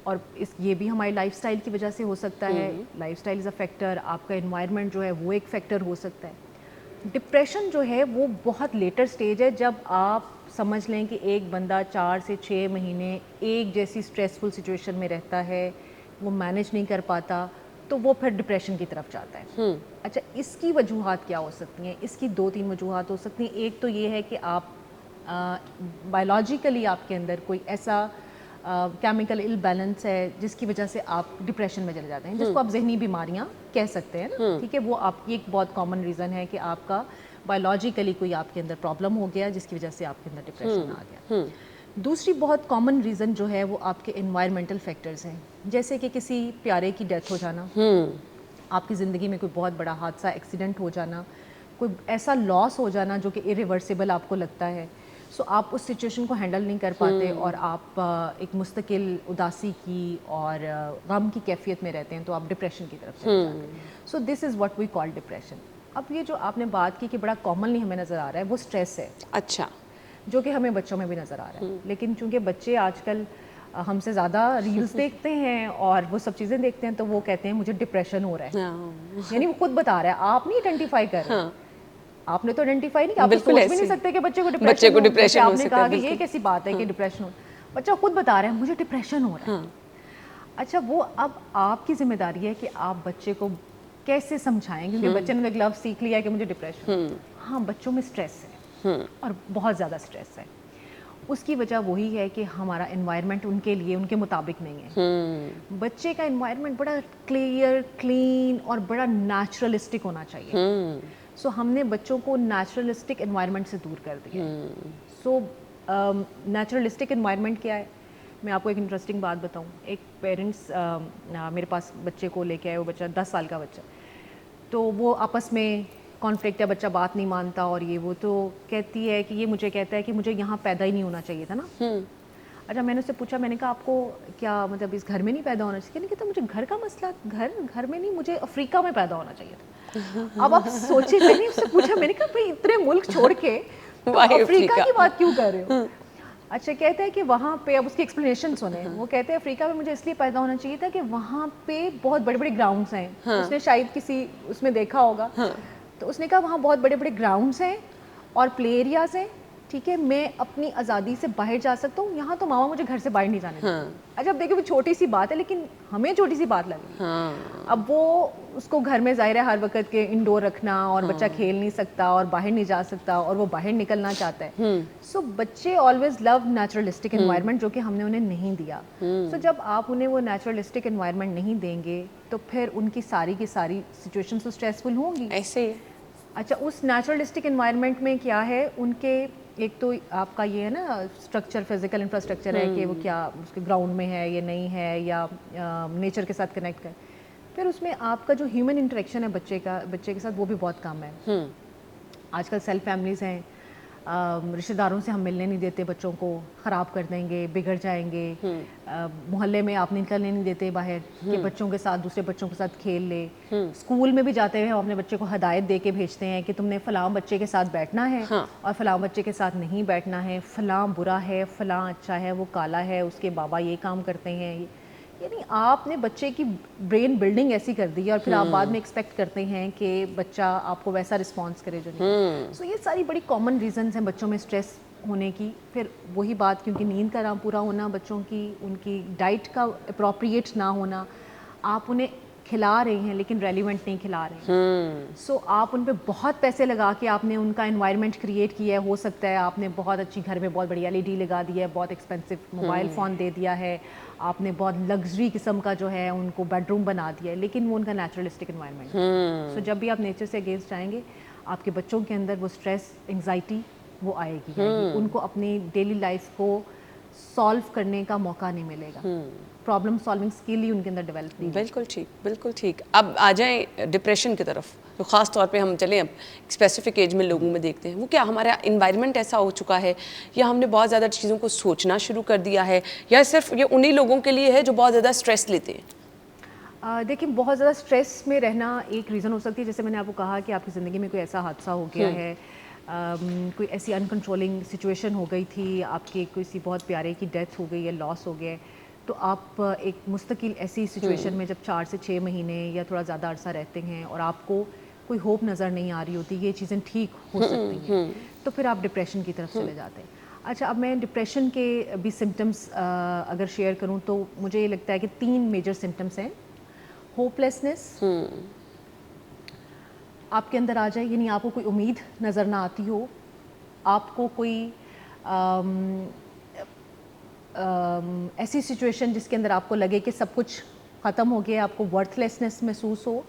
اور یہ بھی ہماری لائف سٹائل کی وجہ سے ہو سکتا ہے. Life style is a factor, آپ کا انوائرمنٹ جو ہے وہ ایک فیکٹر ہو سکتا ہے. ڈپریشن جو ہے وہ بہت لیٹر سٹیج ہے, جب آپ سمجھ لیں کہ ایک بندہ 4 سے 6 مہینے ایک جیسی اسٹریسفل سچویشن میں رہتا ہے, وہ مینیج نہیں کر پاتا, تو وہ پھر ڈپریشن کی طرف جاتا ہے. اچھا اس کی وجوہات کیا ہو سکتی ہیں؟ اس کی 2-3 وجوہات ہو سکتی ہیں. ایک تو یہ ہے کہ آپ بایولوجیکلی آپ کے اندر کوئی ایسا کیمیکل ال بیلنس ہے جس کی وجہ سے آپ ڈپریشن میں چلے جاتے ہیں, جس کو آپ ذہنی بیماریاں کہہ سکتے ہیں نا. ٹھیک ہے. وہ آپ کی ایک بہت کامن ریزن ہے کہ آپ کا بایولوجیکلی کوئی آپ کے اندر پرابلم ہو گیا جس کی وجہ سے آپ کے اندر ڈپریشن آ گیا. دوسری بہت کامن ریزن جو ہے وہ آپ کے انوائرمنٹل فیکٹرز ہیں, جیسے کہ کسی پیارے کی ڈیتھ ہو جانا, آپ کی زندگی میں کوئی بہت بڑا حادثہ, ایکسیڈنٹ ہو جانا, کوئی ایسا لاس ہو جانا جو کہ ایریورسیبل آپ کو لگتا ہے. سو آپ اس سچویشن کو ہینڈل نہیں کر پاتے اور آپ ایک مستقل اداسی کی اور غم کی کیفیت میں رہتے ہیں, تو آپ ڈپریشن کی طرف چلے جاتے ہیں. So this is what we call depression. اب یہ جو آپ نے بات کی کہ بڑا کامنلی ہمیں نظر آ رہا ہے, وہ اسٹریس ہے. اچھا. جو کہ ہمیں بچوں میں بھی نظر آ رہا ہے, لیکن چونکہ بچے آج کل ہم سے زیادہ ریلز دیکھتے ہیں اور وہ سب چیزیں دیکھتے ہیں, تو وہ کہتے ہیں مجھے ڈپریشن ہو رہا ہے. یعنی وہ خود بتا رہا ہے, آپ نہیں آئیڈینٹیفائی کر رہے. آپ نے تو آئیڈینٹیفائی نہیں, آپ سوچ بھی نہیں سکتے کہ بچے کو ڈپریشن ہو. آپ نے کہا کہ یہ کیسی بات ہے کہ ڈپریشن ہو, بچہ خود بتا رہا ہے مجھے ڈپریشن ہو رہا ہے. اچھا وہ اب آپ کی ذمہ داری ہے کہ آپ بچے کو کیسے سمجھائیں, کیونکہ بچے نے ایک لفظ سیکھ لیا کہ مجھے ڈپریشن. ہاں بچوں میں اسٹریس ہے اور بہت زیادہ اسٹریس ہے. اس کی وجہ وہی ہے کہ ہمارا انوائرمنٹ ان کے لیے ان کے مطابق نہیں ہے. بچے کا انوائرمنٹ بڑا کلیئر, کلین اور بڑا نیچرلسٹک ہونا چاہیے. سو ہم نے بچوں کو نیچرلسٹک انوائرمنٹ سے دور کر دیا. سو نیچرلسٹک انوائرمنٹ کیا ہے؟ میں آپ کو ایک انٹرسٹنگ بات بتاؤں. ایک پیرنٹس میرے پاس بچے کو لے کے آئے, وہ بچہ 10 سال کا بچہ, تو وہ آپس میں کانفلکٹ ہے, بچہ بات نہیں مانتا اور یہ وہ, تو کہتی ہے کہ یہ مجھے کہتا ہے کہ مجھے یہاں پیدا ہی نہیں ہونا چاہیے تھا نا. اچھا میں نے اس سے پوچھا, میں نے کہا آپ کو کیا مطلب اس گھر میں نہیں پیدا ہونا چاہیے؟ نہیں کہتا مجھے گھر کا مسئلہ, گھر میں نہیں, مجھے افریقہ میں پیدا ہونا چاہیے تھا. اب آپ سوچے, میں نے اس سے پوچھا, میں نے کہا بھائی اتنے ملک چھوڑ کے افریقہ کی بات کیوں کر رہے ہو؟ اچھا, کہتے ہیں کہ وہاں پہ, اب اس کی ایکسپلینیشن سنیں, وہ کہتے ہیں افریقہ میں مجھے اس لیے پیدا ہونا چاہیے تھا کہ وہاں پہ بہت بڑے بڑے گراؤنڈس ہیں. اس نے شاید کسی اس میں دیکھا ہوگا, تو اس نے کہا وہاں بہت بڑے بڑے گراؤنڈس ہیں اور پلے ایریاز ہیں, ٹھیک ہے, میں اپنی آزادی سے باہر جا سکتا ہوں, یہاں تو ماما مجھے گھر سے باہر نہیں جانے دیتی. اچھا, اب دیکھیں وہ چھوٹی سی بات ہے لیکن ہمیں چھوٹی سی بات لگی. اب وہ اس کو گھر میں ظاہر ہے ہر وقت کے انڈور رکھنا, اور بچہ کھیل نہیں سکتا اور باہر نہیں جا سکتا, اور وہ باہر نکلنا چاہتا ہے. سو بچے آلویز لو نیچرلسٹک انوائرمنٹ, جو کہ ہم نے انہیں نہیں دیا. سو جب آپ انہیں وہ نیچرلسٹک انوائرمنٹ نہیں دیں گے تو پھر ان کی ساری سچویشنز تو اسٹریسفل ہوں گی. ایسے ہی. اچھا, اس نیچرلسٹک انوائرمنٹ میں کیا ہے ان کے, ایک تو آپ کا یہ ہے نا اسٹرکچر, فزیکل انفراسٹرکچر ہے کہ وہ کیا اس کے گراؤنڈ میں ہے یا نہیں ہے, یا نیچر کے ساتھ کنیکٹ کر. پھر اس میں آپ کا جو ہیومن انٹریکشن ہے بچے کے ساتھ, وہ بھی بہت کم ہے. آج کل سیلف فیملیز ہیں, رشتہ داروں سے ہم ملنے نہیں دیتے بچوں کو, خراب کر دیں گے, بگڑ جائیں گے. محلے میں آپ نکلنے نہیں دیتے باہر کہ بچوں کے ساتھ, دوسرے بچوں کے ساتھ کھیل لے. اسکول میں بھی جاتے ہوئے ہم اپنے بچے کو ہدایت دے کے بھیجتے ہیں کہ تم نے فلاں بچے کے ساتھ بیٹھنا ہے اور فلاں بچے کے ساتھ نہیں بیٹھنا ہے, فلاں برا ہے, فلاں اچھا ہے, وہ کالا ہے, اس کے بابا یہ کام کرتے ہیں. یعنی آپ نے بچے کی برین بلڈنگ ایسی کر دی ہے, اور پھر آپ بعد میں ایکسپیکٹ کرتے ہیں کہ بچہ آپ کو ویسا رسپانس کرے جو نہیں. سو یہ ساری بڑی کامن ریزنز ہیں بچوں میں اسٹریس ہونے کی. پھر وہی بات, کیونکہ نیند کا نہ پورا ہونا بچوں کی, ان کی ڈائٹ کا اپروپریٹ نہ ہونا, آپ انہیں کھلا رہے ہیں لیکن ریلیونٹ نہیں کھلا رہے ہیں. سو آپ ان پہ بہت پیسے لگا کے آپ نے ان کا انوائرمنٹ کریٹ کیا ہے. ہو سکتا ہے آپ نے بہت اچھی گھر میں بہت بڑی LED لگا دی ہے, بہت ایکسپینسو موبائل فون دے دیا ہے, آپ نے بہت لگژری قسم کا جو ہے ان کو بیڈ روم بنا دیا ہے, لیکن وہ ان کا نیچرلسٹک انوائرمنٹ. سو جب بھی آپ نیچر سے اگینسٹ جائیں گے, آپ کے بچوں کے اندر وہ اسٹریس, انگزائٹی وہ آئے گی. ان کو اپنی ڈیلی لائف کو سالو کرنے کا موقع نہیں ملے گا, پرابلم سالونگ اسکل ہی ان کے اندر ڈیولپ نہیں. بالکل ٹھیک, بالکل ٹھیک. اب آ جائیں ڈپریشن کی طرف, جو خاص طور پہ ہم چلیں اب اسپیسیفک ایج میں لوگوں میں دیکھتے ہیں. وہ کیا ہمارا انوائرمنٹ ایسا ہو چکا ہے, یا ہم نے بہت زیادہ چیزوں کو سوچنا شروع کر دیا ہے, یا صرف یہ انہی لوگوں کے لیے ہے جو بہت زیادہ اسٹریس لیتے ہیں؟ دیکھیں, بہت زیادہ اسٹریس میں رہنا ایک ریزن ہو سکتی ہے. جیسے میں نے آپ کو کہا کہ آپ کی زندگی میں کوئی ایسا حادثہ ہو گیا ہے, کوئی ایسی انکنٹرولنگ سچویشن ہو گئی تھی, آپ کے کسی بہت پیارے کی ڈیتھ ہو گئی ہے, لاس ہو گیا ہے, تو آپ ایک مستقل ایسی سچویشن میں جب 4 سے 6 مہینے یا تھوڑا زیادہ عرصہ رہتے ہیں, اور آپ کو کوئی ہوپ نظر نہیں آ رہی ہوتی, یہ چیزیں ٹھیک ہو سکتی ہیں, تو پھر آپ ڈپریشن کی طرف چلے جاتے ہیں. اچھا, اب میں ڈپریشن کے بھی سمٹمس اگر شیئر کروں تو مجھے یہ لگتا ہے کہ 3 میجر سمٹمس ہیں. ہوپ لیسنس آپ کے اندر آ جائے, یعنی آپ کو کوئی امید نظر نہ آتی ہو, آپ کو کوئی ایسی سچویشن جس کے اندر آپ کو لگے کہ سب کچھ ختم ہو گیا, آپ کو ورتھ لیسنس محسوس ہو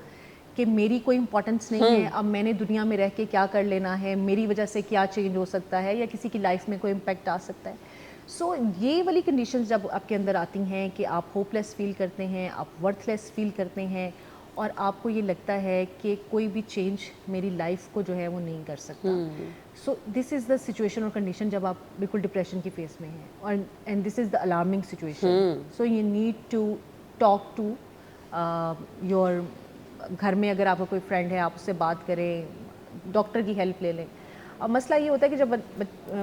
کہ میری کوئی امپورٹنس نہیں ہے, اب میں نے دنیا میں رہ کے کیا کر لینا ہے, میری وجہ سے کیا چینج ہو سکتا ہے, یا کسی کی لائف میں کوئی امپیکٹ آ سکتا ہے. سو یہ والی کنڈیشنز جب آپ کے اندر آتی ہیں کہ آپ ہوپ لیس فیل کرتے ہیں, آپ ورتھ لیس فیل کرتے ہیں, اور آپ کو یہ لگتا ہے کہ کوئی بھی چینج میری لائف کو جو ہے وہ نہیں کر سکتا. سو دس از دا سچویشن اور کنڈیشن جب آپ بالکل ڈپریشن کی فیس میں ہیں, اور and this is the alarming situation. So you need to talk to your, گھر میں اگر آپ کا کوئی فرینڈ ہے آپ اس سے بات کریں, ڈاکٹر کی ہیلپ لے لیں. اب مسئلہ یہ ہوتا ہے کہ جب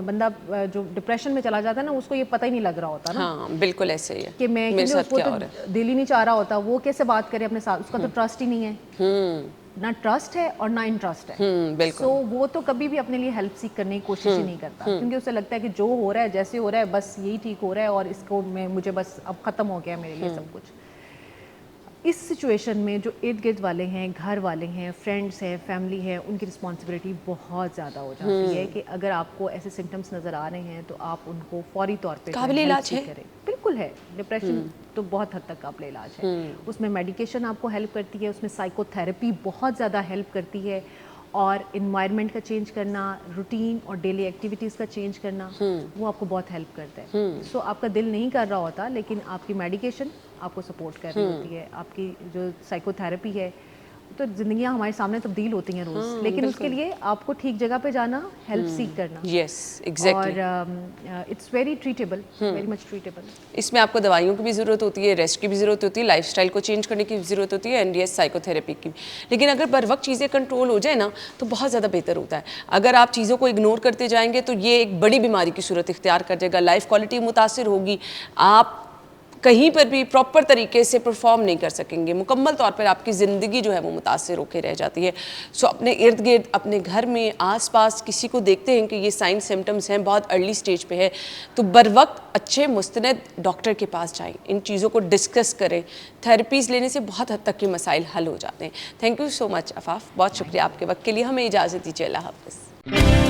بندہ جو ڈپریشن میں چلا جاتا ہے نا, اس کو یہ پتہ ہی نہیں لگ رہا ہوتا نا. ہاں بالکل ایسے ہی ہے کہ میں, میرے کیونکہ ساتھ اس کیا کو ہو رہا تو دل ہی نہیں چاہ رہا ہوتا, وہ کیسے بات کرے اپنے ساتھ, اس کا تو ٹرسٹ ہی نہیں ہے, نہ ٹرسٹ ہے اور نہ انٹرسٹ ہے. سو وہ تو کبھی بھی اپنے لیے ہیلپ سیک کرنے کی کوشش ہی نہیں کرتا, کیونکہ اسے لگتا ہے کہ جو ہو رہا ہے, جیسے ہو رہا ہے, بس یہی ٹھیک ہو رہا ہے, اور اس کو مجھے بس اب ختم ہو گیا میرے لیے سب کچھ. اس سچویشن میں جو ارد گرد والے ہیں, گھر والے ہیں, فرینڈس ہیں, فیملی ہے, ان کی رسپانسبلٹی بہت زیادہ ہو جاتی ہے کہ اگر آپ کو ایسے سمٹمس نظر آ رہے ہیں تو آپ ان کو فوری طور پہ قابل ہیلپ علاج سیک ہے. کریں. بالکل ہے, ڈپریشن تو بہت حد تک قابل علاج ہے. اس میں میڈیکیشن آپ کو ہیلپ کرتی ہے, اس میں سائیکو تھراپی بہت زیادہ ہیلپ کرتی ہے, اور انوائرمنٹ کا چینج کرنا, روٹین اور ڈیلی ایکٹیویٹیز کا چینج کرنا, وہ آپ کو بہت ہیلپ کرتا ہے. سو آپ کا دل نہیں کر رہا ہوتا, لیکن آپ کی میڈیکیشن آپ کو سپورٹ کر رہی ہوتی ہے, آپ کی جو سائیکو تھراپی ہے تو زندگیاں ہمارے سامنے تبدیل ہوتی ہیں روز, لیکن اس کے لیے آپ کو ٹھیک جگہ پہ جانا, ہیلپ سیک کرنا. Yes exactly. اور it's very treatable, very much treatable. اس میں آپ کو دوائیوں کی بھی ضرورت ہوتی ہے, ریسٹ کی بھی ضرورت ہوتی ہے, لائف اسٹائل کو چینج کرنے کی بھی ضرورت ہوتی ہے, اینڈ یس سائیکو تھراپی کی بھی. لیکن اگر بر وقت چیزیں کنٹرول ہو جائے نا تو بہت زیادہ بہتر ہوتا ہے. اگر آپ چیزوں کو اگنور کرتے جائیں گے تو یہ ایک بڑی بیماری کی صورت اختیار کر جائے گا, لائف کوالٹی متاثر ہوگی, آپ کہیں پر بھی پراپر طریقے سے پرفارم نہیں کر سکیں گے, مکمل طور پر آپ کی زندگی جو ہے وہ متاثر ہو کے رہ جاتی ہے. سو اپنے ارد گرد, اپنے گھر میں آس پاس کسی کو دیکھتے ہیں کہ یہ سائن سمٹمز ہیں, بہت ارلی سٹیج پہ ہے, تو بر وقت اچھے مستند ڈاکٹر کے پاس جائیں, ان چیزوں کو ڈسکس کریں. تھراپیز لینے سے بہت حد تک کے مسائل حل ہو جاتے ہیں. تھینک یو سو مچ عفاف, بہت شکریہ آپ کے وقت کے لیے. ہمیں اجازت دیجیے, اللہ حافظ.